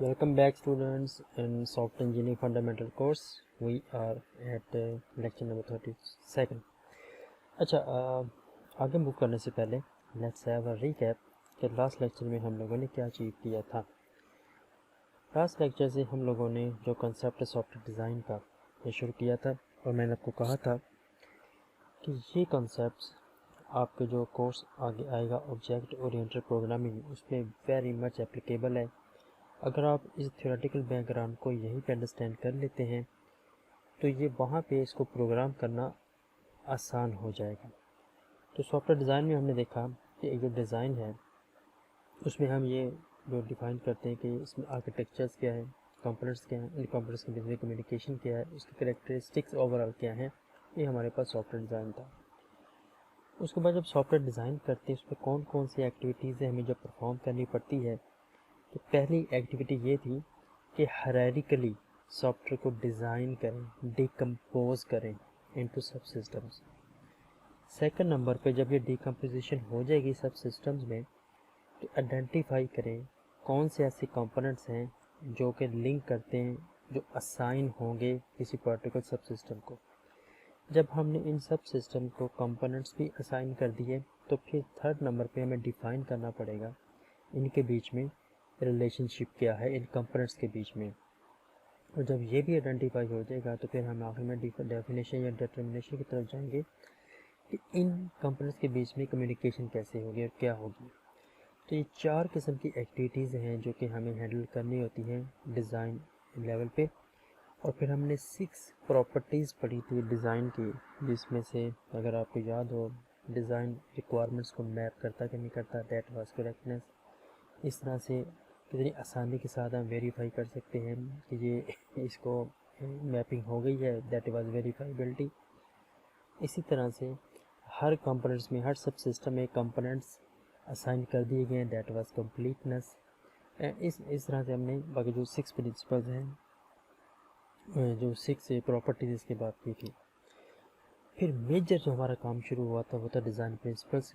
Welcome back students in software engineering fundamental course. We are at lecture number 32. अच्छा, आगे move करने से पहले लेट्स हैव अ रिकैप कि लास्ट लेक्चर में हम लोगों ने क्या अचीव किया था। लास्ट लेक्चर से हम लोगों ने जो कंसेप्ट सॉफ्टवेयर डिज़ाइन का ये शुरू किया था और मैंने आपको कहा था कि ये कॉन्सेप्ट्स आपके जो कोर्स आगे आएगा ऑब्जेक्ट ओरिएंटेड प्रोग्रामिंग उसमें वेरी मच एप्लीकेबल है। अगर आप इस थ्योरेटिकल बैकग्राउंड को यहीं पे अंडरस्टैंड कर लेते हैं तो ये वहाँ पे इसको प्रोग्राम करना आसान हो जाएगा। तो सॉफ्टवेयर डिज़ाइन में हमने देखा कि एक जो डिज़ाइन है उसमें हम ये जो डिफ़ाइन करते हैं कि इसमें आर्किटेक्चर्स क्या है, कंपोनेंट्स क्या हैं, इन कंपोनेंट्स के बीच में कम्युनिकेशन क्या है, उसकी कैरेक्टरिस्टिक्स ओवरऑल क्या है, ये हमारे पास सॉफ्टवेयर डिज़ाइन था। उसके बाद जब सॉफ्टवेयर डिज़ाइन करते हैं उसमें कौन कौन सी एक्टिविटीज़ हमें जब परफॉर्म करनी पड़ती है, तो पहली एक्टिविटी ये थी कि हायरार्किकली सॉफ्टवेयर को डिज़ाइन करें, डिकम्पोज करें इनटू सब सिस्टम्स। सेकंड नंबर पे जब ये डिकम्पोजिशन हो जाएगी सब सिस्टम्स में तो आइडेंटिफाई करें कौन से ऐसे कंपोनेंट्स हैं जो कि लिंक करते हैं, जो असाइन होंगे किसी पर्टिकुलर सब सिस्टम को। जब हमने इन सब सिस्टम को कंपोनेंट्स भी असाइन कर दिए तो फिर थर्ड नंबर पे हमें डिफ़ाइन करना पड़ेगा इनके बीच में रिलेशनशिप क्या है, इन कंपोनेंट्स के बीच में। और जब ये भी आइडेंटिफाई हो जाएगा तो फिर हम आखिर में डेफिनेशन या डिटर्मिनेशन की तरफ जाएंगे कि इन कंपोनेंट्स के बीच में कम्युनिकेशन कैसे होगी और क्या होगी। तो ये चार किस्म की एक्टिविटीज़ हैं जो कि हमें हैंडल करनी होती हैं डिज़ाइन लेवल पे। और फिर हमने 6 प्रॉपर्टीज़ पढ़ी थी डिज़ाइन की, जिसमें से अगर आपको याद हो डिज़ाइन रिक्वायरमेंट्स को मैप करता कि नहीं करता, दैट वाज करेक्टनेस। इस तरह से कितनी आसानी के साथ हम वेरीफाई कर सकते हैं कि ये इसको मैपिंग हो गई है, दैट वाज वेरीफाइबिलिटी। इसी तरह से हर कंपोनेंट्स में, हर सब सिस्टम में कंपोनेंट्स असाइन कर दिए गए हैं, दैट वाज कंप्लीटनेस। इस तरह से हमने बाकी जो 6 प्रिंसिपल्स हैं, जो 6 प्रॉपर्टीज़ इसके बात की थी। फिर मेजर जो हमारा काम शुरू हुआ था वो था डिज़ाइन प्रिंसिपल्स।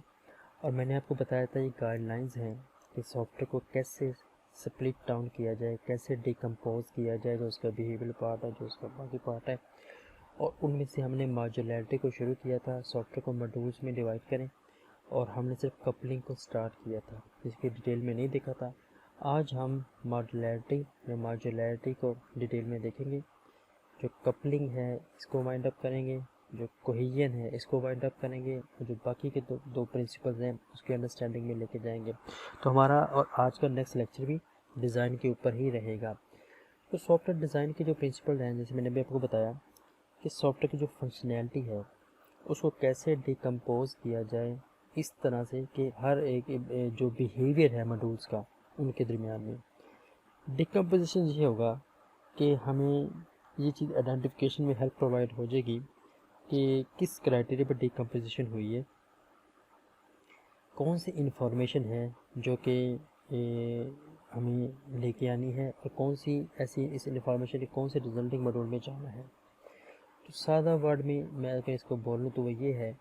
और मैंने आपको बताया था ये गाइडलाइंस हैं कि सॉफ्टवेयर को कैसे स्प्लिट डाउन किया जाए, कैसे डिकम्पोज किया जाए, जो उसका बिहेवियर पार्ट है, जो उसका बाकी पार्ट है। और उनमें से हमने मॉड्यूलैरिटी को शुरू किया था, सॉफ्टवेयर को मॉड्यूल्स में डिवाइड करें। और हमने सिर्फ कपलिंग को स्टार्ट किया था, जिसकी डिटेल में नहीं देखा था। आज हम मॉड्यूलैरिटी या मॉड्यूलैरिटी को डिटेल में देखेंगे। जो कपलिंग है इसको वाइंड अप करेंगे, जो कोहेजन है इसको वाइंड अप करेंगे, और जो बाकी के दो प्रिंसिपल्स हैं उसकी अंडरस्टैंडिंग में लेके जाएंगे। तो हमारा और आज का नेक्स्ट लेक्चर भी डिज़ाइन के ऊपर ही रहेगा। तो सॉफ्टवेयर डिज़ाइन के जो प्रिंसिपल हैं, जैसे मैंने भी आपको बताया कि सॉफ्टवेयर की जो फंक्शनैलिटी है उसको कैसे डिकम्पोज किया जाए इस तरह से कि हर एक जो बिहेवियर है मॉड्यूल्स का उनके दरमियान में। डिकम्पोजिशन ये होगा कि हमें ये चीज़ आइडेंटिफिकेशन में हेल्प प्रोवाइड हो जाएगी कि किस क्राइटेरिया पर डिकम्पोजिशन हुई है, कौन सी इन्फॉर्मेशन है जो कि हमें लेके आनी है, और कौन सी ऐसी इस इन्फॉर्मेशन के कौन से रिजल्टिंग मॉड्यूल में जाना है। तो सादा वर्ड में मैं अगर इसको बोलूँ तो वो ये है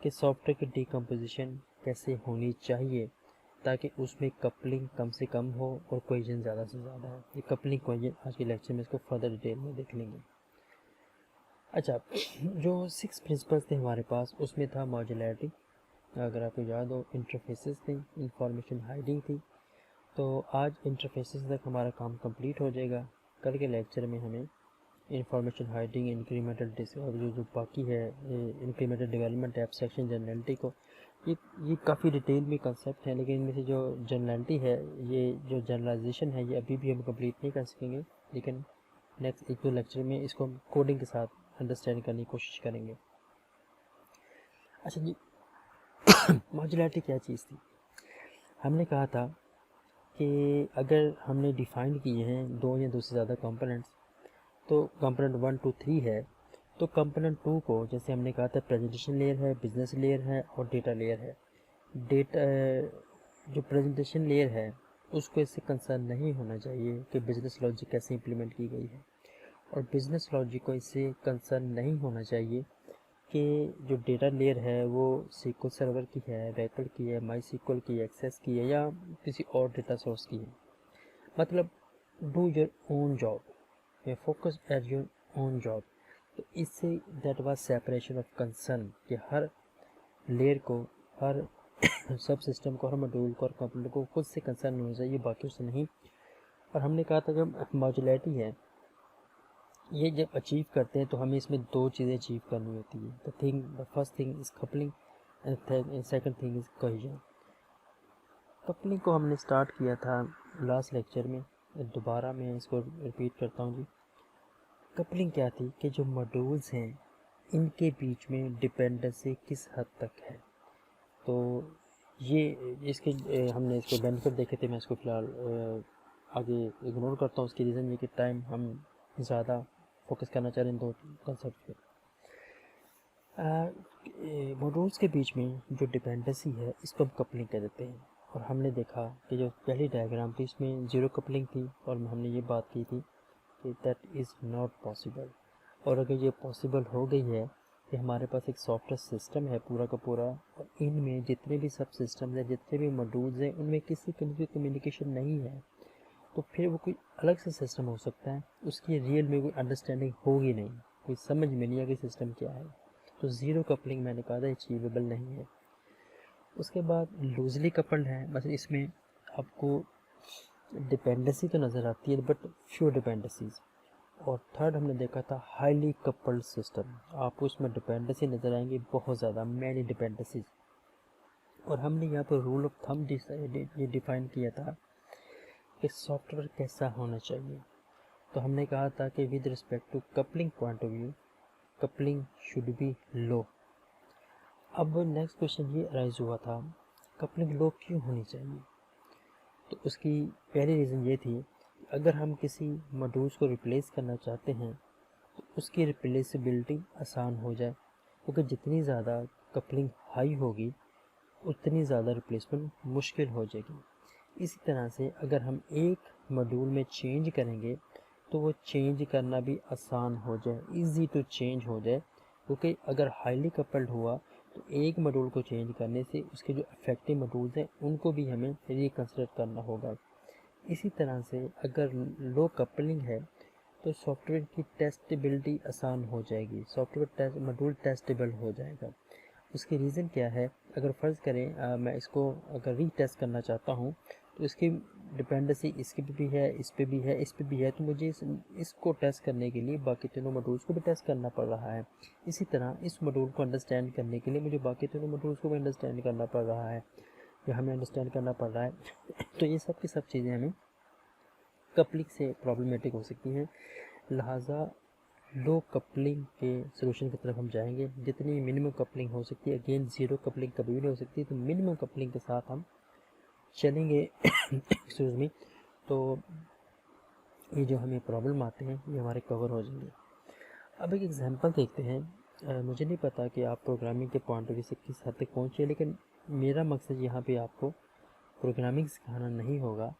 कि सॉफ्टवेयर की डिकम्पोजिशन कैसे होनी चाहिए ताकि उसमें कपलिंग कम से कम हो और कोहेजन ज़्यादा से ज़्यादा हो। ये कपलिंग कोहेजन आज के लेक्चर में इसको फर्दर डिटेल में देख लेंगे। अच्छा, जो 6 प्रिंसिपल्स थे हमारे पास उसमें था मॉड्यूलैरिटी, अगर आपको याद हो इंटरफेसेस थी, इंफॉर्मेशन हाइडिंग थी। तो आज इंटरफेसेस तक हमारा काम कंप्लीट हो जाएगा। कल के लेक्चर में हमें इंफॉर्मेशन हाइडिंग, इंक्रीमेंटल और जो बाकी है इंक्रीमेंटल डेवलपमेंट, एब्स्ट्रैक्शन, जनरलिटी को ये काफ़ी डिटेल में कंसेप्ट है, लेकिन इनमें से जो जनरलिटी है, ये जो जनरलाइजेशन है, ये अभी भी हम कंप्लीट नहीं कर सकेंगे, लेकिन नेक्स्ट एक दो लेक्चर में इसको हम कोडिंग के साथ अंडरस्टैंड करने की कोशिश करेंगे। अच्छा जी, मॉड्यूलैरिटी क्या चीज़ थी? हमने कहा था कि अगर हमने डिफ़ाइन किए हैं 2 या 2 से ज़्यादा कंपोनेंट्स, तो कंपोनेंट 1 2 3 है, तो कंपोनेंट 2 को जैसे हमने कहा था प्रेजेंटेशन लेयर है, बिजनेस लेयर है और डेटा लेयर है। डेटा जो प्रेजेंटेशन लेयर है उसको इससे कंसर्न नहीं होना चाहिए कि बिज़नेस लॉजिक कैसे इंप्लीमेंट की गई है, और बिज़नेस लॉजिक को इससे कंसर्न नहीं होना चाहिए कि जो डेटा लेयर है वो SQL सर्वर की है, रैकल की है, माई SQL की, एक्सेस की है, या किसी और डेटा सोर्स की है। मतलब डू योर ओन जॉब, या focus at your own job. तो इससे that was separation of concern कि हर लेयर को, हर सब सिस्टम को, हर मॉड्यूल को और कंप्यूटर को खुद से कंसर्न होना चाहिए, बाकी से नहीं। और हमने कहा था जब मॉड्यूलैरिटी है ये जब अचीव करते हैं तो हमें इसमें दो चीज़ें अचीव करनी होती है। The first thing is coupling and second thing is cohesion. Coupling को हमने स्टार्ट किया था लास्ट लेक्चर में, दोबारा मैं इसको रिपीट करता हूँ जी। कपलिंग क्या थी कि जो मॉड्यूल्स हैं इनके बीच में डिपेंडेंसी किस हद तक है। तो ये इसके हमने इसको बेनिफिट देखे थे। मैं इसको फ़िलहाल आगे इग्नोर करता हूँ। उसकी रीज़न ये कि टाइम हम ज़्यादा फोकस करना चाह रहे हैं दो कंसेप्ट पे। मॉड्यूल्स के बीच में जो डिपेंडेंसी है इसको हम कपलिंग कह देते हैं। और हमने देखा कि जो पहली डायग्राम थी इसमें ज़ीरो कपलिंग थी और हमने ये बात की थी कि दैट इज़ नॉट पॉसिबल। और अगर ये पॉसिबल हो गई है कि हमारे पास एक सॉफ्टवेयर सिस्टम है पूरा का पूरा, और इनमें जितने भी सब सिस्टम्स हैं, जितने भी मॉड्यूल्स हैं, उनमें किसी किस्म की कम्युनिकेशन नहीं है, तो फिर वो कोई अलग से सिस्टम हो सकता है, उसकी रियल में कोई अंडरस्टैंडिंग होगी नहीं, कोई समझ में नहीं आएगी सिस्टम क्या है। तो ज़ीरो कपलिंग मैंने कहा था अचीवेबल नहीं है। उसके बाद लूजली कपल्ड है, बस इसमें आपको डिपेंडेंसी तो नज़र आती है बट फ्यू डिपेंडेंसीज। और थर्ड हमने देखा था हाईली कपल्ड सिस्टम, आपको इसमें डिपेंडेंसी नज़र आएंगी बहुत ज़्यादा, मैनी डिपेंडेंसीज। और हमने यहाँ पर रूल ऑफ थंब ये डिफाइन किया था कि सॉफ्टवेयर कैसा होना चाहिए। तो हमने कहा था कि with respect to coupling point of view coupling should be low. अब नेक्स्ट क्वेश्चन ये राइज हुआ था कपलिंग लो क्यों होनी चाहिए। तो उसकी पहली रीज़न ये थी अगर हम किसी मॉड्यूल्स को रिप्लेस करना चाहते हैं तो उसकी रिप्लेसिबिलिटी आसान हो जाए, क्योंकि जितनी ज़्यादा कपलिंग हाई होगी उतनी ज़्यादा रिप्लेसमेंट मुश्किल हो जाएगी। इसी तरह से अगर हम एक मॉड्यूल में चेंज करेंगे तो वो चेंज करना भी आसान हो जाए, इजी टू चेंज हो जाए। क्योंकि अगर हाईली कपल्ड हुआ तो एक मॉड्यूल को चेंज करने से उसके जो अफेक्टिव मॉड्यूल्स हैं उनको भी हमें रिकंसिडर करना होगा। इसी तरह से अगर लो कपलिंग है तो सॉफ्टवेयर की टेस्टेबिलिटी आसान हो जाएगी, सॉफ्टवेयर मॉड्यूल टेस्टेबल हो जाएगा। उसकी रीज़न क्या है, अगर फ़र्ज़ करें मैं इसको अगर रीटेस्ट करना चाहता हूँ तो इसकी डिपेंडेंसी इसके पे भी है, इस पे भी है, इस पे भी है, तो मुझे इसको टेस्ट करने के लिए बाकी तीनों मॉड्यूल्स को भी टेस्ट करना पड़ रहा है। इसी तरह इस मॉड्यूल को अंडरस्टैंड करने के लिए मुझे बाकी तीनों मॉड्यूल्स को भी अंडरस्टैंड करना पड़ रहा है, या हमें अंडरस्टैंड करना पड़ रहा है। तो ये सब की सब चीज़ें हमें कपलिंग से प्रॉब्लमेटिक हो सकती हैं। लिहाजा लो कपलिंग के सोल्यूशन की तरफ हम जाएंगे। जितनी मिनिमम कपलिंग हो सकती है, अगेन ज़ीरो कपलिंग कभी भी नहीं हो सकती, तो मिनिमम कपलिंग के साथ हम चलेंगे। Excuse me. तो ये जो हमें प्रॉब्लम आते हैं ये हमारे कवर हो जाएंगे। अब एक एग्जांपल देखते हैं। मुझे नहीं पता कि आप प्रोग्रामिंग के पॉइंट ऑफ व्यू से किस हद तक पहुँचे, लेकिन मेरा मकसद यहाँ पे आपको प्रोग्रामिंग सिखाना नहीं होगा।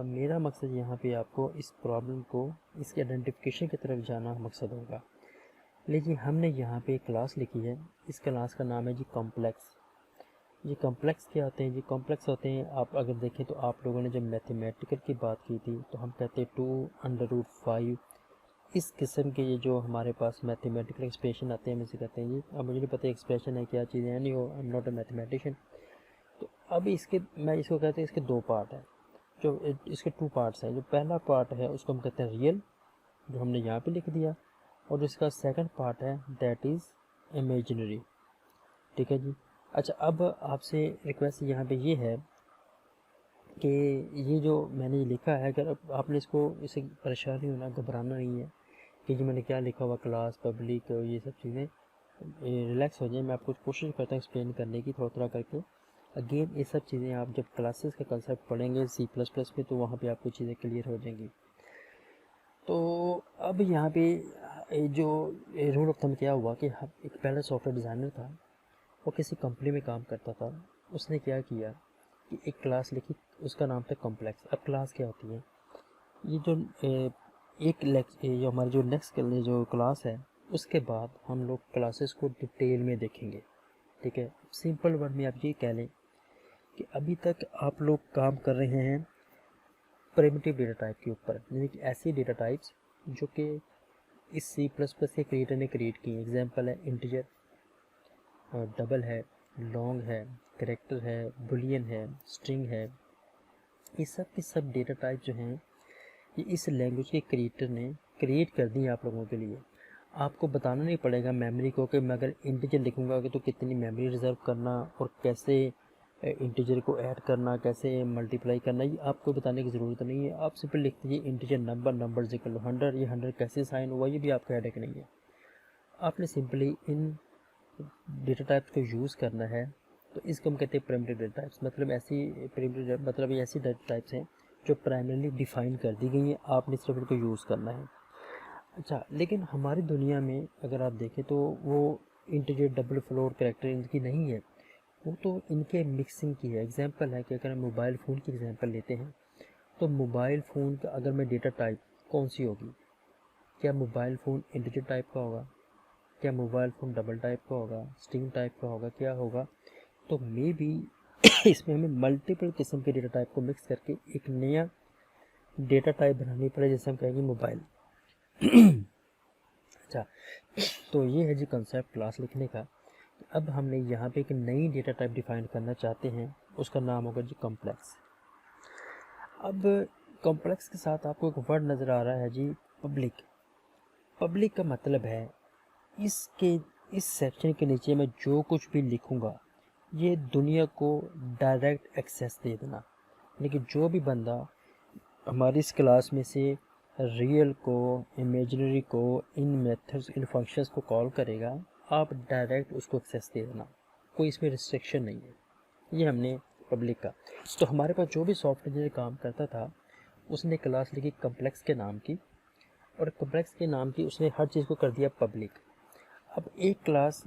मेरा मकसद यहाँ पे आपको इस प्रॉब्लम को, इसके आइडेंटिफिकेशन की तरफ जाना मकसद होगा। लेकिन हमने यहाँ पे एक क्लास लिखी है, इस क्लास का नाम है जी कॉम्प्लेक्स। ये कॉम्प्लेक्स क्या होते हैं जी? कॉम्प्लेक्स होते हैं, आप अगर देखें तो आप लोगों ने जब मैथमेटिकल की बात की थी तो हम कहते हैं 2√5, इस किस्म के ये जो हमारे पास मैथमेटिकल एक्सप्रेशन आते हैं, हम इसे कहते हैं जी। अब मुझे नहीं पता एक्सप्रेशन है क्या चीज़ है, नहीं हो, I am not a mathematician. तो अब इसके मैं इसको कहते हैं, इसके दो पार्ट हैं, जो इसके टू पार्ट्स हैं। जो पहला पार्ट है उसको हम कहते हैं रियल, जो हमने यहाँ पे लिख दिया, और इसका सेकंड पार्ट है दैट इज़ इमेजिनरी। ठीक है जी। अच्छा, अब आपसे रिक्वेस्ट यहाँ पे ये है कि ये जो मैंने लिखा है, अगर आपने इसे परेशानी होना, घबराना नहीं है कि जी मैंने क्या लिखा हुआ, क्लास पब्लिक ये सब चीज़ें, रिलैक्स हो जाए। मैं आपको कोशिश करता हूँ एक्सप्लेन करने की थोड़ा थोड़ा करके। अगेन ये सब चीज़ें आप जब क्लासेस का कंसेप्ट पढ़ेंगे C++ में तो वहाँ पे आपको चीज़ें क्लियर हो जाएंगी। तो अब यहाँ पे जो रूल ऑफ थंब क्या हुआ कि एक पहला सॉफ्टवेयर डिज़ाइनर था, वो किसी कंपनी में काम करता था। उसने क्या किया कि एक क्लास लिखी, उसका नाम था कॉम्प्लेक्स। अब क्लास क्या होती है, ये जो ये हमारी जो नेक्स्ट जो क्लास है, उसके बाद हम लोग क्लासेस को डिटेल में देखेंगे। ठीक है, सिंपल वर्ड में आप ये कह लें कि अभी तक आप लोग काम कर रहे हैं प्रिमिटिव डेटा टाइप के ऊपर, यानी कि ऐसी डेटा टाइप्स जो कि इस सी प्लस प्लस के क्रिएटर ने क्रिएट की। एग्जांपल है इंटीजर, डबल है, लॉन्ग है, कैरेक्टर है, बुलियन है, स्ट्रिंग है। ये सब के सब डेटा टाइप जो हैं ये इस लैंग्वेज के क्रिएटर ने क्रिएट कर दी आप लोगों के लिए। आपको बताना नहीं पड़ेगा मेमोरी को कि मैं अगर इंटीजर लिखूंगा तो कितनी मेमोरी रिजर्व करना और कैसे इंटीजर को ऐड करना, कैसे मल्टीप्लाई करना, ये आपको बताने की ज़रूरत नहीं है। आप सिंपल लिख दीजिए इंटीजर नंबर इक्वल टू 100। ये 100 कैसे साइन हुआ ये भी आपका हेडेक नहीं है। आपने सिंपली इन डेटा टाइप्स को यूज़ करना है। तो इसको हम कहते हैं प्राइमरी डेटा टाइप्स। मतलब ऐसी प्राइमरी मतलब ये ऐसी डेटा टाइप्स हैं जो प्राइमरीली डिफ़ाइन कर दी गई हैं, आपने सिर्फ इनको यूज़ करना है। अच्छा, लेकिन हमारी दुनिया में अगर आप देखें तो वो इंटीजर, डबल फ्लोर, कैरेक्टर इनकी नहीं है, वो तो इनके मिक्सिंग की है। एग्जांपल है कि अगर हम मोबाइल फ़ोन की एग्जांपल लेते हैं तो मोबाइल फ़ोन का अगर मैं डेटा टाइप कौन सी होगी? क्या मोबाइल फ़ोन इंटीजर टाइप का होगा? क्या मोबाइल फ़ोन डबल टाइप का होगा, स्ट्रिंग टाइप का होगा, क्या होगा? तो मे बी इसमें हमें मल्टीपल किस्म के डेटा टाइप को मिक्स करके एक नया डेटा टाइप बनानी पड़े, जैसे हम कहेंगे मोबाइल। अच्छा, तो ये है जी कंसेप्ट क्लास लिखने का। अब हमने यहाँ पे एक नई डेटा टाइप डिफाइन करना चाहते हैं, उसका नाम होगा जी कॉम्प्लेक्स। अब कॉम्प्लेक्स के साथ आपको एक वर्ड नज़र आ रहा है जी पब्लिक। पब्लिक का मतलब है इसके इस सेक्शन के नीचे मैं जो कुछ भी लिखूँगा ये दुनिया को डायरेक्ट एक्सेस दे देना। लेकिन जो भी बंदा हमारी इस क्लास में से रियल को, इमेजिनरी को, इन मेथड्स, इन फंक्शंस को कॉल करेगा, आप डायरेक्ट उसको एक्सेस दे देना, कोई इसमें रिस्ट्रिक्शन नहीं है। ये हमने पब्लिक का। तो हमारे पास जो भी सॉफ्टवेयर इंजीनियर काम करता था उसने क्लास लिखी कॉम्प्लेक्स के नाम की, और कॉम्प्लेक्स के नाम की उसने हर चीज़ को कर दिया पब्लिक। अब एक क्लास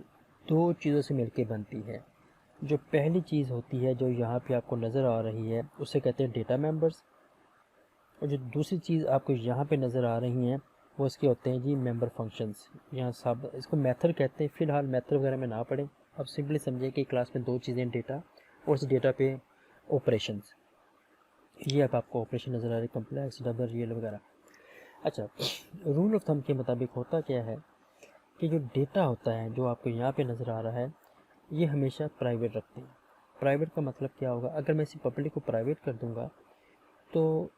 दो चीज़ों से मिलके बनती है। जो पहली चीज़ होती है जो यहाँ पे आपको नज़र आ रही है उसे कहते हैं डेटा मेंबर्स, और जो दूसरी चीज़ आपको यहाँ पे नज़र आ रही हैं वो इसके होते हैं जी मेंबर फंक्शंस। यहाँ सब इसको मेथड कहते हैं। फ़िलहाल मेथड वगैरह में ना पढ़ें, अब सिंपली समझिए कि क्लास में दो चीज़ें, डेटा और इस डेटा पे ऑपरेशंस। ये अब आपको ऑपरेशन नज़र आ रही है, कम्प्लेक्स, डबल, रियल वगैरह। अच्छा, रूल ऑफ थंब के मुताबिक होता क्या है कि जो डेटा होता है जो आपको यहाँ पे नज़र आ रहा है ये हमेशा प्राइवेट रखते हैं। प्राइवेट का मतलब क्या होगा? अगर मैं इसी पब्लिक को प्राइवेट कर दूँगा तो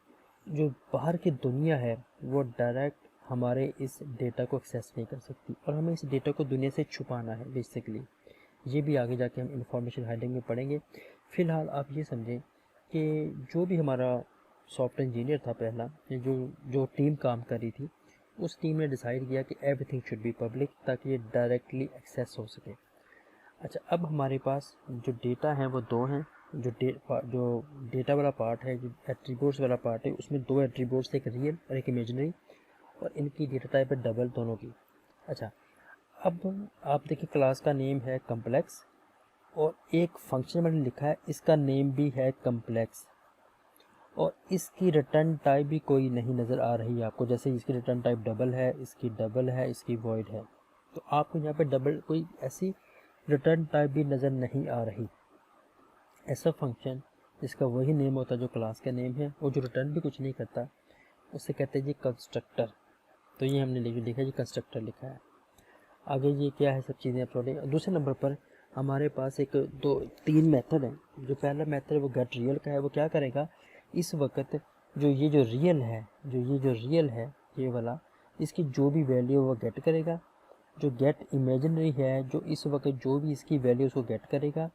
जो बाहर की दुनिया है वो डायरेक्ट हमारे इस डेटा को एक्सेस नहीं कर सकती, और हमें इस डेटा को दुनिया से छुपाना है बेसिकली। ये भी आगे जाके हम इंफॉर्मेशन हाइडिंग में पढ़ेंगे। फ़िलहाल आप ये समझें कि जो भी हमारा सॉफ्टवेयर इंजीनियर था पहला, ये जो जो टीम काम कर रही थी, उस टीम ने डिसाइड किया कि एवरीथिंग शुड बी पब्लिक ताकि ये डायरेक्टली एक्सेस हो सके। अच्छा, अब हमारे पास जो डेटा हैं वो दो हैं। जो डेटा वाला पार्ट है, जो एट्रीब्यूट्स वाला पार्ट है, उसमें दो एट्रीब्यूट्स, एक रियल और एक इमेजिनरी, और इनकी डेटा टाइप है डबल, दोनों की। अच्छा, अब आप देखिए क्लास का नेम है कॉम्प्लेक्स, और एक फंक्शन मैंने लिखा है इसका नेम भी है कॉम्प्लेक्स, और इसकी रिटर्न टाइप भी कोई नहीं नज़र आ रही है आपको। जैसे इसकी रिटर्न टाइप डबल है, इसकी डबल है, इसकी वॉइड है, तो आपको यहाँ पे डबल कोई ऐसी रिटर्न टाइप भी नज़र नहीं आ रही। ऐसा फंक्शन जिसका वही नेम होता है जो क्लास का नेम है और जो रिटर्न भी कुछ नहीं करता, उसे कहते हैं जी कंस्ट्रक्टर। तो ये हमने लिखा जी कंस्ट्रक्टर लिखा है। आगे ये क्या है सब चीज़ें अपलोडिंग। दूसरे नंबर पर हमारे पास एक दो तीन मेथड हैं। जो पहला मेथड है वो गेट रियल का है। वो क्या करेगा, इस वक्त जो रियल है ये वाला, इसकी जो भी वैल्यू वो गेट करेगा। जो गेट इमेजिनरी है, जो इस वक्त जो भी इसकी वैल्यू उसको गेट करेगा,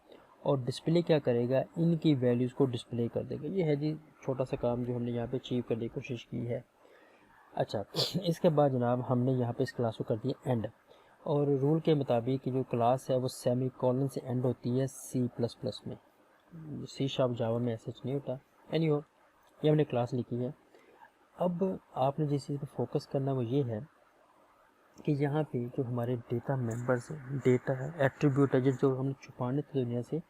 और डिस्प्ले क्या करेगा, इनकी वैल्यूज़ को डिस्प्ले कर देगा। ये है जी छोटा सा काम जो हमने यहाँ पे अचीव करने की कोशिश की है। अच्छा, इसके बाद जनाब हमने यहाँ पे इस क्लास को कर दिया एंड, और रूल के मुताबिक जो क्लास है वो सेमी कॉलन से एंड होती है C++ में। C# जावा में ऐसा नहीं होता। एनीहो, ये हमने क्लास लिखी है। अब आपने जिस चीज़ पर फोकस करना वो ये है कि यहाँ पे जो हमारे डेटा मेंबर्स हैं, डेटा है, एट्रीब्यूट है, जो हमने छुपाने थे दुनिया से,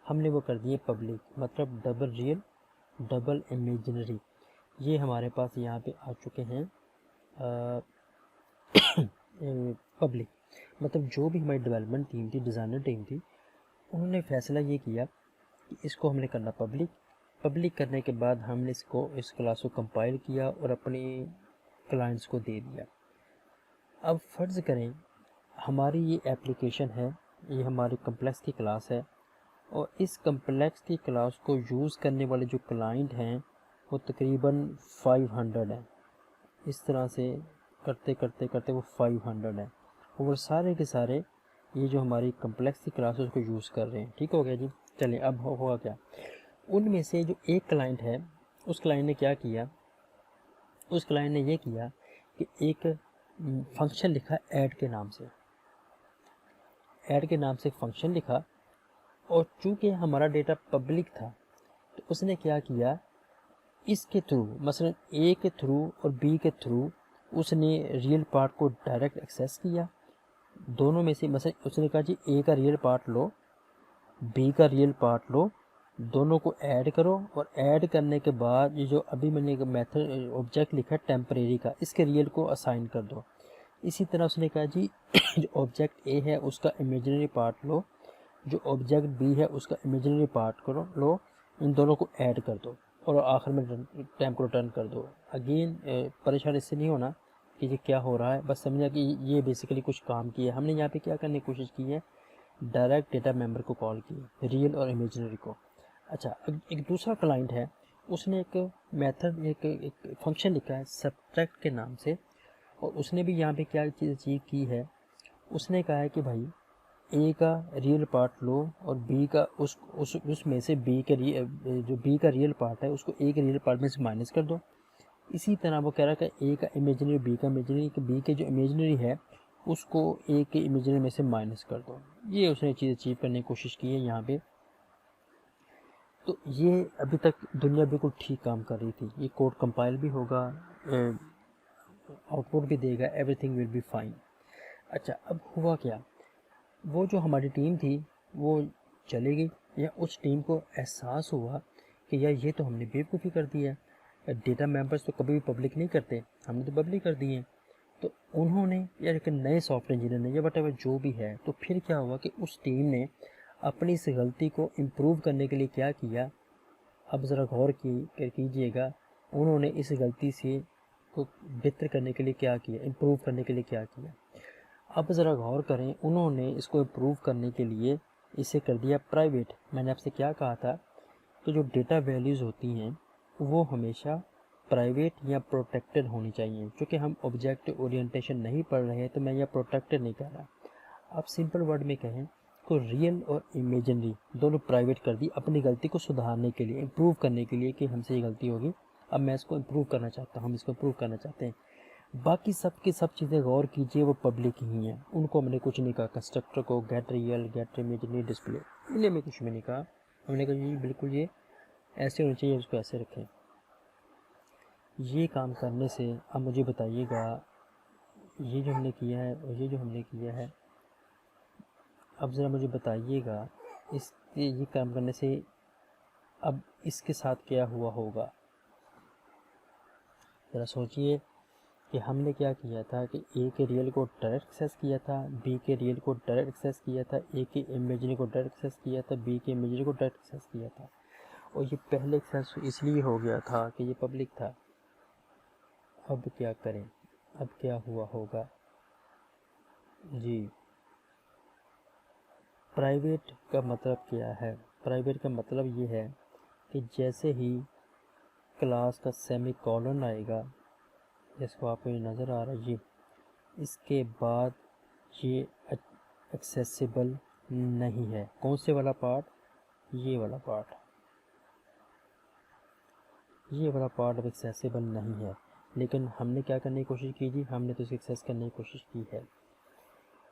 हमने वो कर दिए पब्लिक। मतलब डबल रियल, डबल इमेजिनरी, ये हमारे पास यहाँ पे आ चुके हैं पब्लिक। मतलब जो भी हमारी डेवलपमेंट टीम थी, डिज़ाइनर टीम थी, उन्होंने फ़ैसला ये किया कि इसको हमने करना पब्लिक, पब्लिक करने के बाद हमने इस क्लास को कंपाइल किया और अपने क्लाइंट्स को दे दिया। अब फ़र्ज़ करें हमारी ये एप्लीकेशन है, ये हमारी कम्प्लेक्स की क्लास है और इस कम्प्लेक्स की क्लास को यूज़ करने वाले जो क्लाइंट हैं वो तकरीबन 500 हैं। इस तरह से करते करते करते वो 500 हैं और वो सारे के सारे ये जो हमारी कम्प्लेक्स की क्लास है उसको यूज़ कर रहे हैं। ठीक हो गया जी। चलिए अब होगा क्या, उनमें से जो एक क्लाइंट है उस क्लाइंट ने क्या किया, उस क्लाइंट ने ये किया कि एक फंक्शन लिखा ऐड के नाम से, ऐड के नाम से एक फंक्शन लिखा और चूँकि हमारा डेटा पब्लिक था तो उसने क्या किया, इसके थ्रू मसलन ए के थ्रू और बी के थ्रू उसने रियल पार्ट को डायरेक्ट एक्सेस किया। दोनों में से मसलन उसने कहा जी ए का रियल पार्ट लो, बी का रियल पार्ट लो, दोनों को ऐड करो और ऐड करने के बाद ये जो अभी मैंने एक मेथड ऑब्जेक्ट लिखा है टेम्परेरी का, इसके रियल को असाइन कर दो। इसी तरह उसने कहा जी जो ऑब्जेक्ट ए है उसका इमेजिनरी पार्ट लो, जो ऑब्जेक्ट बी है उसका इमेजिनरी पार्ट करो लो, इन दोनों को ऐड कर दो और आखिर में टाइम को रिटर्न कर दो। अगेन परेशान इससे नहीं होना कि ये क्या हो रहा है, बस समझा कि ये बेसिकली कुछ काम किया हमने। यहाँ पे क्या करने की कोशिश की है, डायरेक्ट डेटा मेंबर को कॉल की, रियल और इमेजिनरी को। अच्छा, एक दूसरा क्लाइंट है, उसने एक मेथड एक फंक्शन लिखा है सब्ट्रैक्ट के नाम से और उसने भी यहाँ पे क्या चीज़ अचीव की है, उसने कहा है कि भाई ए का रियल पार्ट लो और बी का उसमें से बी के जो बी का रियल पार्ट है उसको ए के रियल पार्ट में से माइनस कर दो। इसी तरह वो कह रहा है कि ए का इमेजिनरी बी का इमेजिनरी, कि बी के जो इमेजिनरी है उसको ए के इमेजिनरी में से माइनस कर दो। ये उसने चीज़ अचीव करने की कोशिश की है यहाँ पे। तो ये अभी तक दुनिया बिल्कुल ठीक काम कर रही थी। ये कोड कंपाइल भी होगा, आउटपुट भी देगा, एवरीथिंग विल बी फाइन। अच्छा, अब हुआ क्या, वो जो हमारी टीम थी वो चली गई, या उस टीम को एहसास हुआ कि यार ये तो हमने बेवकूफ़ी कर दी है, डेटा मेंबर्स तो कभी भी पब्लिक नहीं करते, हमने तो पब्लिक कर दिए हैं। तो उन्होंने यार एक नए सॉफ्टवेयर इंजीनियर ने या वट जो भी है, तो फिर क्या हुआ कि उस टीम ने अपनी इस गलती को इम्प्रूव करने के लिए क्या किया, अब ज़रा गौर कीजिएगा, उन्होंने इस गलती से को बेहतर करने के लिए क्या किया, इम्प्रूव करने के लिए क्या किया। अब ज़रा गौर करें, उन्होंने इसको इम्प्रूव करने के लिए इसे कर दिया प्राइवेट। मैंने आपसे क्या कहा था कि जो डेटा वैल्यूज़ होती हैं वो हमेशा प्राइवेट या प्रोटेक्टेड होनी चाहिए। क्योंकि हम ऑब्जेक्ट ओरिएंटेशन नहीं पढ़ रहे हैं तो मैं यह प्रोटेक्टेड नहीं कह रहा। आप सिंपल वर्ड में कहें तो रियल और इमेजिनरी दोनों प्राइवेट कर दी अपनी गलती को सुधारने के लिए, इम्प्रूव करने के लिए कि हमसे ये गलती होगी, अब मैं इसको इम्प्रूव करना चाहता हूँ, हम इसको इम्प्रूव करना चाहते हैं। बाकी सब की सब चीज़ें गौर कीजिए वो पब्लिक ही हैं, उनको हमने कुछ नहीं कहा। कंस्ट्रक्टर को get real, get imaginary, display, इन्हें में कुछ भी नहीं कहा। हमने कहा जी बिल्कुल ये ऐसे होनी चाहिए, इसको ऐसे रखें। ये काम करने से अब मुझे बताइएगा, ये जो हमने किया है और ये जो हमने किया है, अब ज़रा मुझे बताइएगा ये काम करने से अब इसके साथ क्या हुआ होगा। ज़रा सोचिए कि हमने क्या किया था कि ए के रियल को डायरेक्ट एक्सेस किया था, बी के रियल को डायरेक्ट एक्सेस किया था, ए के इमेजिनरी को डायरेक्ट एक्सेस किया था, बी के इमेजिनरी को डायरेक्ट एक्सेस किया था। और ये पहले एक्सेस इसलिए हो गया था कि ये पब्लिक था। अब क्या करें, अब क्या हुआ होगा जी। प्राइवेट का मतलब क्या है, प्राइवेट का मतलब ये है कि जैसे ही क्लास का सेमी कॉलन आएगा, जिसको आपको ये नज़र आ रहा है, ये इसके बाद ये एक्सेसिबल नहीं है। कौन से वाला पार्ट, ये वाला पार्ट, ये वाला पार्ट अब एक्सेसिबल नहीं है। लेकिन हमने क्या करने की कोशिश की जी, हमने तो इसे एक्सेस करने की कोशिश की है।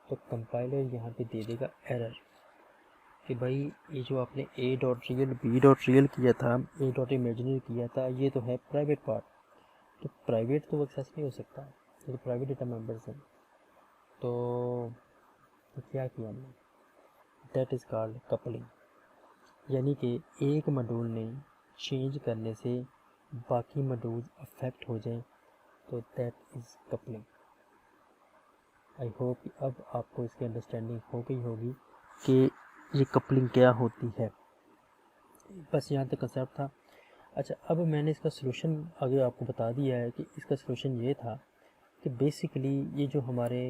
तो कंपाइलर यहाँ पे दे देगा एरर कि भाई ये जो आपने A dot real B dot real किया था, ए डॉट इमेजिनरी किया था, ये तो है प्राइवेट पार्ट। तो प्राइवेट तो एक्सेस नहीं हो सकता, ये तो प्राइवेट डेटा मेंबर्स हैं। तो क्या किया हमने, दैट इज़ कॉल्ड कपलिंग। यानी कि एक मॉड्यूल ने चेंज करने से बाकी मॉड्यूल अफेक्ट हो जाएं, तो that is coupling. I hope अब आपको इसकी अंडरस्टैंडिंग हो गई होगी कि ये कपलिंग क्या होती है। बस यहाँ तक कंसेप्ट था। अच्छा, अब मैंने इसका सलूशन आगे आपको बता दिया है कि इसका सलूशन ये था कि बेसिकली ये जो हमारे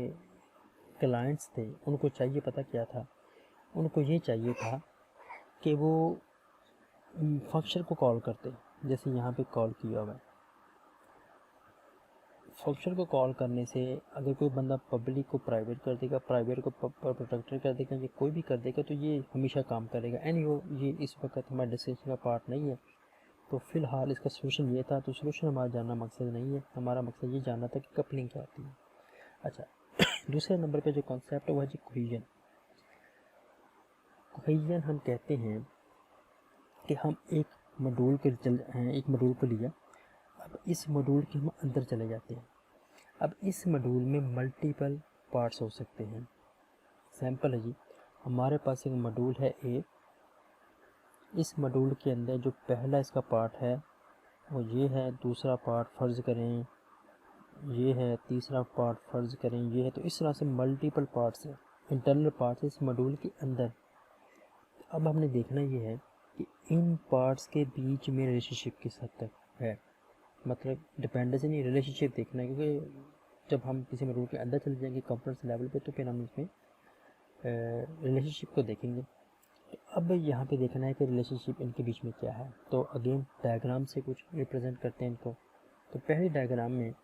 क्लाइंट्स थे उनको चाहिए, पता क्या था, उनको ये चाहिए था कि वो फंक्शन को कॉल करते, जैसे यहाँ पे कॉल किया हुआ है। फंक्शन को कॉल करने से अगर कोई बंदा पब्लिक को प्राइवेट कर देगा, प्राइवेट को प्रोटेक्टेड कर देगा, ये कोई भी कर देगा, तो ये हमेशा काम करेगा। एनी हो, ये इस वक्त हमारे डिस्कशन का पार्ट नहीं है, तो फिलहाल इसका सोल्यूशन ये था। तो सोल्यूशन हमारा जानना मकसद नहीं है, हमारा मकसद ये जानना था कि कपलिंग क्या होती है। अच्छा, दूसरे नंबर पे जो कॉन्सेप्ट है वो है जी कोहेजन। कोहेजन हम कहते हैं कि हम एक मॉड्यूल को लिया, अब इस मॉड्यूल के हम अंदर चले जाते हैं। अब इस मॉड्यूल में मल्टीपल पार्ट्स हो सकते हैं। एग्जाम्पल है जी, हमारे पास एक मॉड्यूल है ए, इस मॉड्यूल के अंदर जो पहला इसका पार्ट है वो ये है, दूसरा पार्ट फ़र्ज़ करें ये है, तीसरा पार्ट फ़र्ज़ करें ये है। तो इस तरह से मल्टीपल पार्ट्स है, इंटरनल पार्ट्स इस मॉड्यूल के अंदर। अब हमने देखना ये है कि इन पार्ट्स के बीच में रिलेशनशिप किस हद तक है, मतलब डिपेंडेंसी नहीं, रिलेशनशिप देखना है। क्योंकि जब हम किसी मॉड्यूल के अंदर चले जाएंगे कंपोनेंट्स लेवल पे, तो फिर हम इसमें रिलेशनशिप को देखेंगे। तो अब यहाँ पे देखना है कि रिलेशनशिप इनके बीच में क्या है। तो अगेन डायग्राम से कुछ रिप्रेजेंट करते हैं इनको। तो पहले डायग्राम में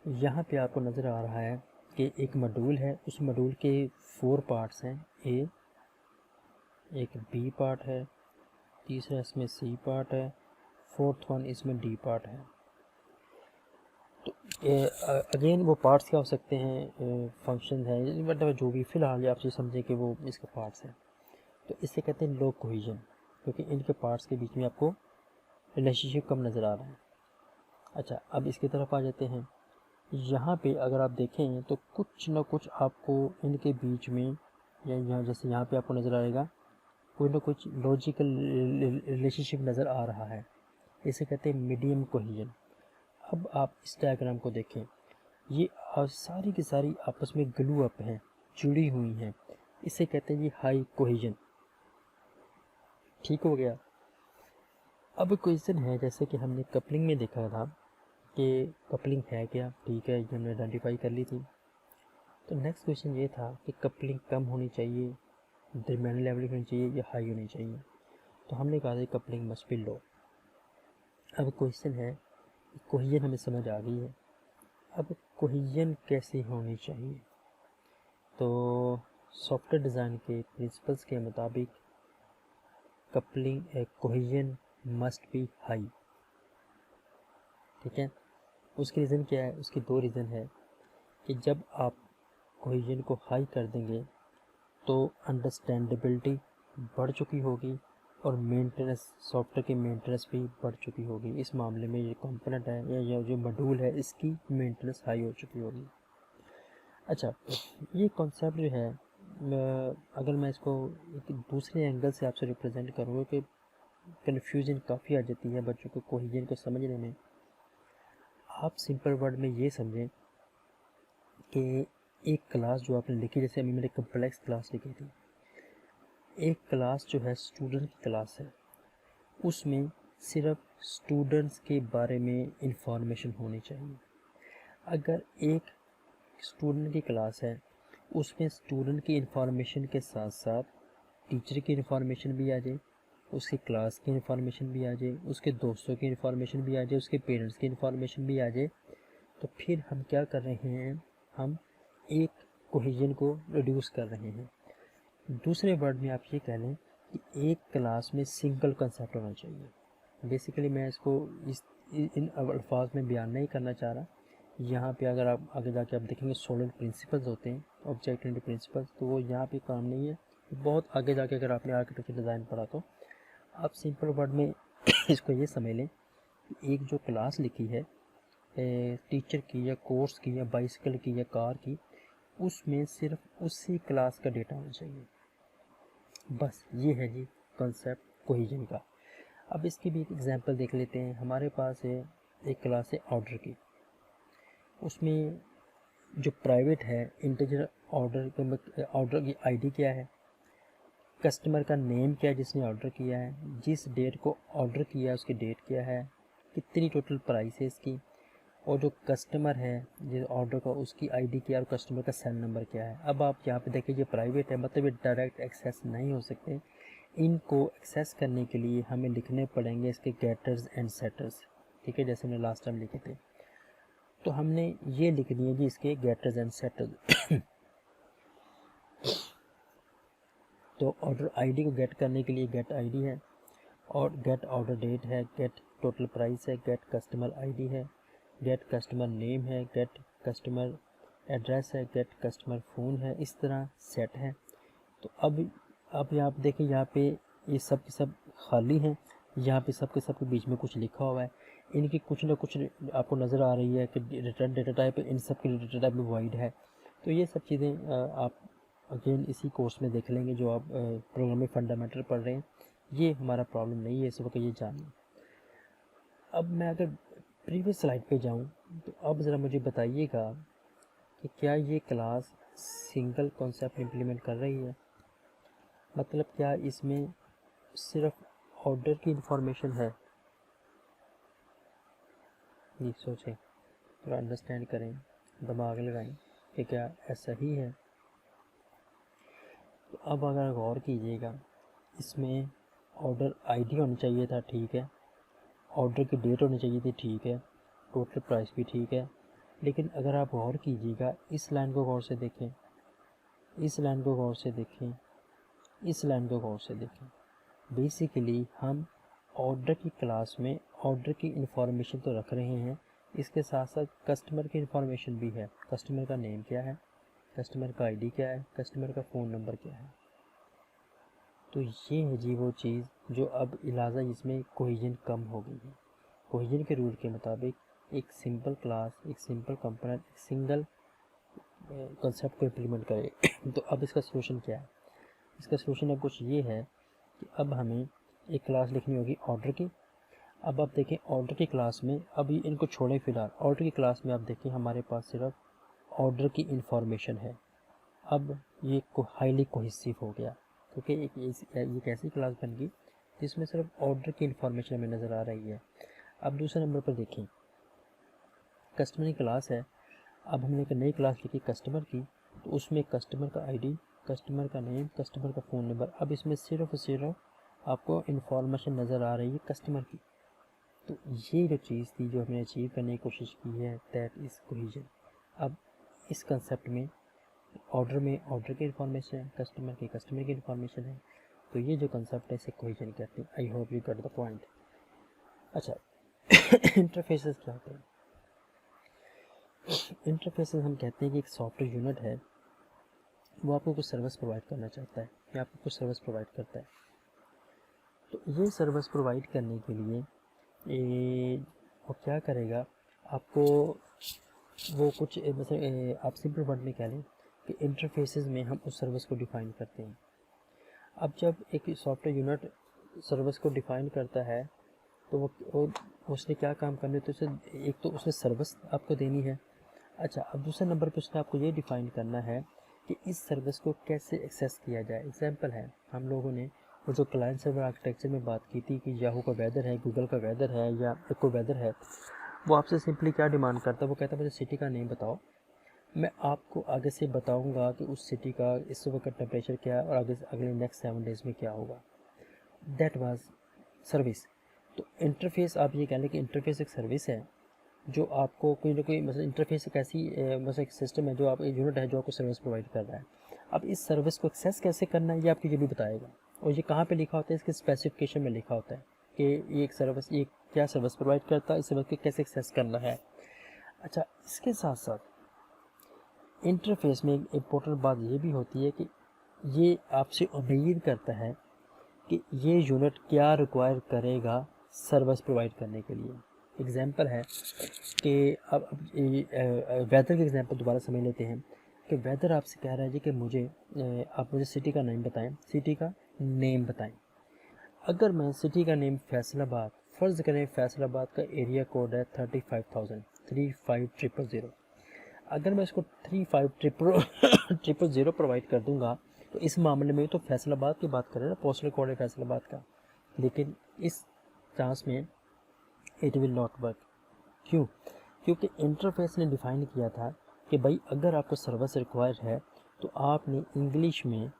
यहाँ पे आपको नज़र आ रहा है कि एक मॉड्यूल है, उस मॉड्यूल के 4 पार्ट्स हैं। ए, एक बी पार्ट है, तीसरा इसमें सी पार्ट है, फोर्थ वन इसमें डी पार्ट है। तो अगेन वो पार्ट्स क्या हो सकते हैं, फंक्शन है, मतलब जो भी, फ़िलहाल आप ये समझें कि वो इसके पार्ट्स हैं। तो इसे कहते हैं लो कोहेजन, क्योंकि इनके पार्ट्स के बीच में आपको रिलेशनशिप कम नज़र आ रहा है। अच्छा, अब इसकी तरफ आ जाते हैं। यहाँ पे अगर आप देखें तो कुछ ना कुछ आपको इनके बीच में, या यहाँ जैसे यहाँ पे आपको नज़र आएगा कोई ना कुछ लॉजिकल रिलेशनशिप नज़र आ रहा है। इसे कहते हैं मीडियम कोहेजन। अब आप इस डायग्राम को देखें, ये सारी की सारी आपस में ग्लू अप हैं, जुड़ी हुई हैं। इसे कहते हैं ये हाई कोहेजन। ठीक हो गया। अब क्वेश्चन है, जैसे कि हमने कपलिंग में देखा था कि कपलिंग है क्या, ठीक है, ये हमने आइडेंटिफाई कर ली थी। तो नेक्स्ट क्वेश्चन ये था कि कपलिंग कम होनी चाहिए, दरमियानी लेवल की होनी चाहिए, या हाई होनी चाहिए। तो हमने कहा था कपलिंग मस्ट बी लो। अब क्वेश्चन है, कोहेजन हमें समझ आ गई है, अब कोहेजन कैसे होनी चाहिए। तो सॉफ्टवेयर डिज़ाइन के प्रिंसिपल्स के मुताबिक coupling cohesion must be high. ठीक है, उसकी रीज़न क्या है, उसकी 2 रीज़न है कि जब आप कोहेजन को हाई कर देंगे तो अंडरस्टैंडेबिलिटी बढ़ चुकी होगी और मेंटेनेंस, सॉफ्टवेयर की मेंटेनेंस भी बढ़ चुकी होगी। इस मामले में ये कंपोनेंट है या जो मॉड्यूल है इसकी मेंटेनेंस हाई हो चुकी होगी। अच्छा, ये कॉन्सेप्ट जो है, अगर मैं इसको एक दूसरे एंगल से आपसे रिप्रेजेंट करूँगा कि कन्फ्यूजन काफ़ी आ जाती है बच्चों को कोहेजन को समझने में। आप सिंपल वर्ड में ये समझें कि एक क्लास जो आपने लिखी, जैसे अभी मैंने कम्प्लेक्स क्लास लिखी थी, एक क्लास जो है स्टूडेंट की क्लास है, उसमें सिर्फ स्टूडेंट्स के बारे में इंफॉर्मेशन होनी चाहिए। अगर एक स्टूडेंट की क्लास है, उसमें स्टूडेंट की इंफॉर्मेशन के साथ साथ टीचर की इंफॉर्मेशन भी आ जाए, उसकी क्लास की इंफॉर्मेशन भी आ जाए, उसके दोस्तों की इंफॉर्मेशन भी आ जाए, उसके पेरेंट्स की इंफॉर्मेशन भी आ जाए, तो फिर हम क्या कर रहे हैं, हम एक कोहेजन को रिड्यूस कर रहे हैं। दूसरे वर्ड में आप ये कह लें कि एक क्लास में सिंगल कंसेप्ट होना चाहिए। बेसिकली मैं इसको इन अल्फाज में बयान नहीं करना चाह रहा। यहाँ पे अगर आप आगे जाके आप देखेंगे सॉलिड प्रिंसिपल्स होते हैं, ऑब्जेक्ट ओरिएंटेड प्रिंसिपल्स, तो वो यहाँ पे काम नहीं है। बहुत आगे जाके अगर आपने आर्किटेक्चर डिज़ाइन पढ़ा तो आप सिंपल वर्ड में इसको ये समझ लें कि एक जो क्लास लिखी है टीचर की या कोर्स की या बाइसिकल की या कार की, उसमें सिर्फ उसी क्लास का डेटा होना चाहिए। बस ये है जी कॉन्सेप्ट कोहेजन का। अब इसकी भी एक एग्जांपल देख लेते हैं। हमारे पास है एक क्लास है ऑर्डर की, उसमें जो प्राइवेट है इंटीजर ऑर्डर की आईडी क्या है, कस्टमर का नेम क्या है जिसने ऑर्डर किया है, जिस डेट को ऑर्डर किया है उसकी डेट क्या है, कितनी टोटल प्राइस है इसकी, और जो कस्टमर है जिस ऑर्डर का उसकी आईडी क्या है और कस्टमर का सेल नंबर क्या है। अब आप यहाँ पे देखिए ये प्राइवेट है, मतलब ये डायरेक्ट एक्सेस नहीं हो सकते। इनको एक्सेस करने के लिए हमें लिखने पड़ेंगे इसके गेटर्स एंड सेटर्स, ठीक है, जैसे हमने लास्ट टाइम लिखे थे। तो हमने ये लिख दिए जी इसके गेटर्स एंड सेटर्स। तो ऑर्डर आईडी को गेट करने के लिए गेट आईडी है, और गेट ऑर्डर डेट है, गेट टोटल प्राइस है, गेट कस्टमर आईडी है, गेट कस्टमर नेम है, गेट कस्टमर एड्रेस है, गेट कस्टमर फ़ोन है, इस तरह सेट है। तो अब यहाँ पे देखिए, यहाँ पे ये सब के सब खाली हैं, यहाँ पे सब के बीच में कुछ लिखा हुआ है। इनकी कुछ ना कुछ आपको नज़र आ रही है कि रिटर्न डेटा टाइप, इन सब की डेटा टाइप वाइड है। तो ये सब चीज़ें आप अगेन इसी कोर्स में देख लेंगे जो आप प्रोग्रामिंग फंडामेंटल पढ़ रहे हैं। ये हमारा प्रॉब्लम नहीं है इस वक्त, ये जानिए। अब मैं अगर प्रीवियस स्लाइड पे जाऊं तो अब ज़रा मुझे बताइएगा कि क्या ये क्लास सिंगल कॉन्सेप्ट इम्प्लीमेंट कर रही है, मतलब क्या इसमें सिर्फ ऑर्डर की इंफॉर्मेशन है। ये सोचें, थोड़ा अंडरस्टैंड करें, दिमाग लगाएं कि क्या ऐसा ही है। तो अब अगर गौर कीजिएगा, इसमें ऑर्डर आईडी होनी चाहिए था, ठीक है, ऑर्डर की डेट होनी चाहिए थी, ठीक है, टोटल प्राइस भी ठीक है। लेकिन अगर आप गौर कीजिएगा, इस लाइन को गौर से देखें, इस लाइन को गौर से देखें, इस लाइन को गौर से देखें। बेसिकली हम ऑर्डर की क्लास में ऑर्डर की इंफॉर्मेशन तो रख रहे हैं, इसके साथ साथ कस्टमर की इंफॉर्मेशन भी है। कस्टमर का नेम क्या है, कस्टमर का आईडी क्या है, कस्टमर का फ़ोन नंबर क्या है। तो ये है जी वो चीज़ जो अब लिहाजा इसमें कोहेजन कम हो गई है। कोहेजन के रूल के मुताबिक एक सिंपल क्लास, एक सिंपल कंपोनेंट, एक सिंगल कंसेप्ट को इम्प्लीमेंट करे। तो अब इसका सलूशन क्या है? इसका सलूशन अब कुछ ये है कि अब हमें एक क्लास लिखनी होगी ऑर्डर की। अब आप देखें ऑर्डर की क्लास में, अभी इनको छोड़ें फिलहाल, ऑर्डर की क्लास में आप देखें हमारे पास सिर्फ ऑर्डर की इंफॉर्मेशन है। अब ये हाईली कोहेसिव हो गया, क्योंकि एक ऐसी क्लास बन गई जिसमें सिर्फ ऑर्डर की इंफॉर्मेशन हमें नज़र आ रही है। अब दूसरे नंबर पर देखें, कस्टमर की क्लास है। अब हमने एक नई क्लास लिखी कस्टमर की, तो उसमें कस्टमर का आईडी, कस्टमर का नेम, कस्टमर का फ़ोन नंबर। अब इसमें सिर्फ और सिर्फ आपको इंफॉर्मेशन नज़र आ रही है कस्टमर की। तो ये जो चीज़ थी जो हमने अचीव करने की कोशिश की है, दैट इज़ कोहेजन। अब इस कंसेप्ट में ऑर्डर की इंफॉर्मेशन है, कस्टमर की इंफॉर्मेशन है। तो ये जो कंसेप्ट है इसे कोहेजन कहते हैं। I hope you got the point. अच्छा, इंटरफेसेस क्या होते हैं? इंटरफेसेस हम कहते हैं कि एक सॉफ्टवेयर यूनिट है, वो आपको कुछ सर्विस प्रोवाइड करना चाहता है या आपको कुछ सर्विस प्रोवाइड करता है। तो ये सर्विस प्रोवाइड करने के लिए वो क्या करेगा, आपको वो कुछ मतलब आप सिंपल वर्ड में कह लें कि इंटरफेसेस में हम उस सर्विस को डिफ़ाइन करते हैं। अब जब एक सॉफ्टवेयर यूनिट सर्विस को डिफ़ाइन करता है तो वो उसने क्या काम करने, तो उसे एक तो उसने सर्विस आपको देनी है। अच्छा, अब दूसरे नंबर पे उसने आपको ये डिफ़ाइन करना है कि इस सर्विस को कैसे एक्सेस किया जाए। एग्जांपल है, हम लोगों ने वो जो क्लाइंट सर्वर आर्किटेक्चर में बात की थी कि याहू का वेदर है, गूगल का वेदर है या इको वेदर है, वो आपसे सिंपली क्या डिमांड करता है, वो कहता है मुझे सिटी का नेम बताओ, मैं आपको आगे से बताऊंगा कि उस सिटी का इस वक्त टेम्परेचर क्या है और आगे अगले नेक्स्ट 7 डेज़ में क्या होगा। That was service. तो इंटरफेस आप ये कह लें कि इंटरफेस एक सर्विस है जो आपको कोई ना कोई मतलब इंटरफेस एक ऐसी मतलब एक सिस्टम है जो आप एक यूनिट है जो आपको सर्विस प्रोवाइड कर रहा है। अब इस सर्विस को एक्सेस कैसे करना है ये आपको ये भी बताएगा, और ये कहाँ पे लिखा होता है, इसके स्पेसिफिकेशन में लिखा होता है कि ये एक सर्विस, ये क्या सर्विस प्रोवाइड करता है, इस सर्विस को कैसे एक्सेस करना है। अच्छा, इसके साथ साथ इंटरफेस में एक इम्पोर्टेंट बात ये भी होती है कि ये आपसे उम्मीद करता है कि ये यूनिट क्या रिक्वायर करेगा सर्विस प्रोवाइड करने के लिए। एग्जांपल है कि अब वेदर के एग्जांपल दोबारा समझ लेते हैं कि वेदर आपसे कह रहा है जी कि मुझे आप मुझे सिटी का नेम बताएं, सिटी का नेम बताएं। अगर मैं सिटी का नेम फैसलाबाद, फ़र्ज़ करें फैसलाबाद का एरिया कोड है 35,000 अगर मैं इसको 35,000 प्रोवाइड कर दूंगा तो इस मामले में तो फैसलाबाद की बात करें ना, पोस्टल कोड है फैसलाबाद का, लेकिन इस चांस में इट विल नॉट वर्क। क्यों? क्योंकि इंटरफेस ने डिफ़ाइन किया था कि भाई अगर आपको सर्विस रिक्वायर्ड है तो आपने इंग्लिश में,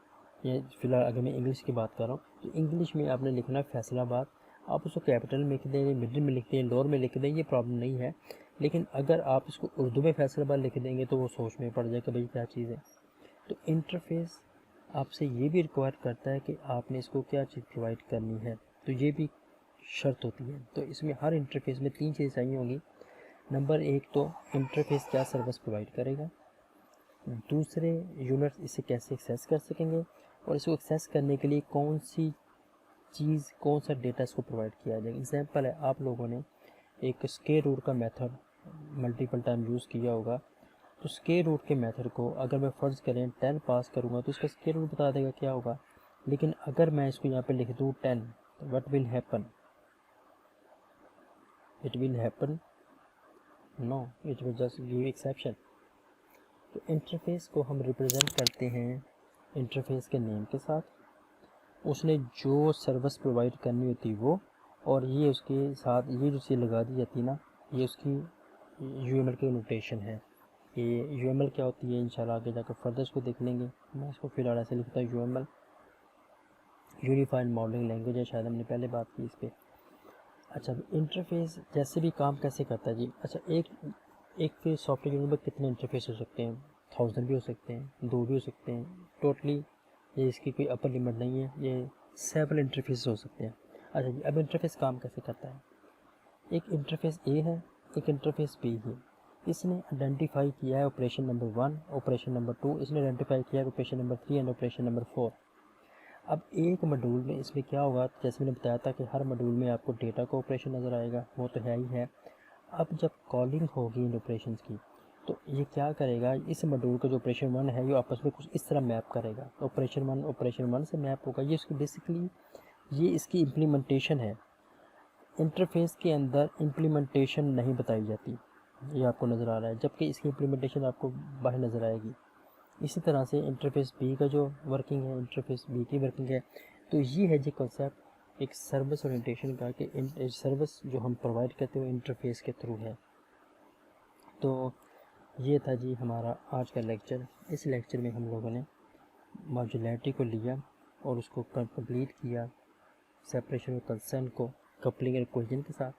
या फिलहाल अगर मैं इंग्लिश की बात कर रहा हूँ तो इंग्लिश में आपने लिखना है फैसलाबाद। आप उसको कैपिटल में लिख दें, मिडिल में लिख दें, लोअर में लिख दें, ये प्रॉब्लम नहीं है। लेकिन अगर आप इसको उर्दू में फैसलाबाद लिख देंगे तो वो सोच में पड़ जाएगा भाई क्या चीज़ है। तो इंटरफेस आपसे ये भी रिक्वायर करता है कि आपने इसको क्या चीज़ प्रोवाइड करनी है, तो ये भी शर्त होती है। तो इसमें हर इंटरफेस में 3 चीज़ें चाहिए होंगी। नंबर 1 तो इंटरफेस क्या सर्विस प्रोवाइड करेगा, दूसरे यूज़र्स इसे कैसे एक्सेस कर सकेंगे, और इसको एक्सेस करने के लिए कौन सी चीज़, कौन सा डेटा इसको प्रोवाइड किया जाएगा। एग्जांपल है, आप लोगों ने एक स्क्वायर रूट का मेथड मल्टीपल टाइम यूज़ किया होगा। तो स्क्वायर रूट के मेथड को अगर मैं फ़र्ज़ करें 10 पास करूँगा तो इसका स्क्वायर रूट बता देगा क्या होगा। लेकिन अगर मैं इसको यहाँ पे लिख दूँ 10, तो what will happen? It will happen no, it will just give exception. तो इंटरफेस को हम रिप्रेजेंट करते हैं इंटरफेस के नेम के साथ, उसने जो सर्विस प्रोवाइड करनी होती वो, और ये उसके साथ ये जो चीज़ लगा दी जाती है ना, ये उसकी यूएमएल की नोटेशन है। ये यूएमएल क्या होती है इंशाल्लाह आगे जाकर फर्दर इसको देख लेंगे। मैं इसको फिलहाल ऐसे लिखता हूँ यूएमएल, यूनिफाइड मॉडलिंग लैंग्वेज है, शायद हमने पहले बात की इस पर। अच्छा, इंटरफेस जैसे भी काम कैसे करता है जी। अच्छा, एक सॉफ्टवेयर यूनिट में कितने इंटरफेस हो सकते हैं? 1000 भी हो सकते हैं, 2 भी हो सकते हैं। टोटली ये इसकी कोई अपर लिमिट नहीं है, ये सेवरल इंटरफेस हो सकते हैं। अच्छा जी, अब इंटरफेस काम कैसे करता है? एक इंटरफेस ए है, एक इंटरफेस बी है। इसने आइडेंटिफाई किया है ऑपरेशन नंबर 1, ऑपरेशन नंबर 2, इसने आइडेंटिफाई किया है operation number 3 and operation number 4। अब एक मॉड्यूल में इसमें क्या होगा, जैसे मैंने बताया था कि हर मॉड्यूल में आपको डेटा का ऑपरेशन नज़र आएगा, वो तो है ही है। अब जब कॉलिंग होगी इन ऑपरेशंस की, तो ये क्या करेगा, इस मॉड्यूल का जो ऑपरेशन 1 है ये आपस में कुछ इस तरह मैप करेगा। ऑपरेशन 1 से मैप होगा। ये इसकी बेसिकली ये इसकी इम्प्लीमेंटेशन है। इंटरफेस के अंदर इम्प्लीमेंटेशन नहीं बताई जाती, ये आपको नज़र आ रहा है, जबकि इसकी इम्प्लीमेंटेशन आपको बाहर नज़र आएगी। इसी तरह से इंटरफेस बी का जो वर्किंग है, इंटरफेस बी की वर्किंग है। तो ये है जी कॉन्सेप्ट एक सर्विस ओरिएंटेशन का, कि सर्विस जो हम प्रोवाइड करते हैं इंटरफेस के थ्रू है। तो ये था जी हमारा आज का लेक्चर। इस लेक्चर में हम लोगों ने मॉड्यूलैरिटी को लिया और उसको कंप्लीट किया, सेपरेशन और कंसर्न को कपलिंग और कोहेजन के साथ।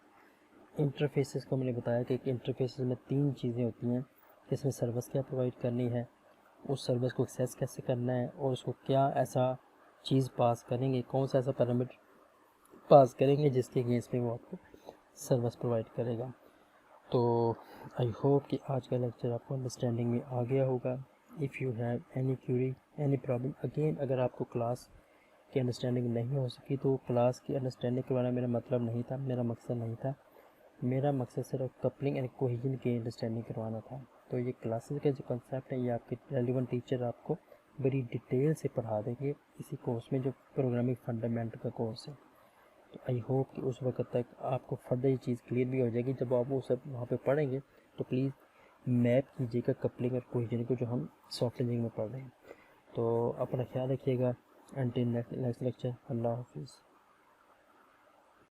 इंटरफेसेस को मैंने बताया कि इंटरफेसेस में 3 चीज़ें होती हैं, इसमें सर्विस क्या प्रोवाइड करनी है, उस सर्विस को एक्सेस कैसे करना है, और उसको क्या ऐसा चीज़ पास करेंगे, कौन सा ऐसा पैरामीटर पास करेंगे जिसके अगेंस्ट में वो आपको सर्विस प्रोवाइड करेगा। तो आई होप कि आज का लेक्चर आपको अंडरस्टैंडिंग में आ गया होगा। If you have any Curie, any problem, again अगर आपको क्लास की अंडरस्टैंडिंग नहीं हो सकी तो क्लास की अंडरस्टैंडिंग करवाना मेरा मतलब नहीं था, मेरा मकसद नहीं था। मेरा मकसद सिर्फ कपलिंग एंड कोहेजन की अंडरस्टैंडिंग करवाना था। तो ये क्लासेस का जो कंसेप्ट है ये आपके रेलिवेंट टीचर आपको बड़ी डिटेल से पढ़ा देंगे इसी कोर्स में, जो प्रोग्रामिंग फंडामेंटल का कोर्स है। तो आई होप कि उस वक्त तक आपको फर्दर ये चीज़ क्लियर भी हो जाएगी। जब आप वो सब वहाँ पे पढ़ेंगे तो प्लीज़ मैप कीजिएगा कपलिंग और कोहेजन को, जो हम सॉफ्टवेयर इंजीनियरिंग में पढ़ रहे हैं। तो अपना ख्याल रखिएगा। अंटिल नेक्स्ट लेक्चर, अल्लाह हाफिज़।